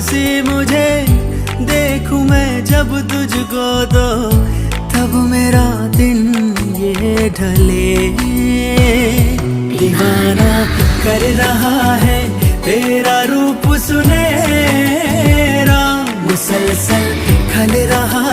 सी मुझे देखूं मैं जब तुझको तो तब मेरा दिन ये ढले। दीवाना कर रहा है तेरा रूप सुनहरा, मुसलसल खल रहा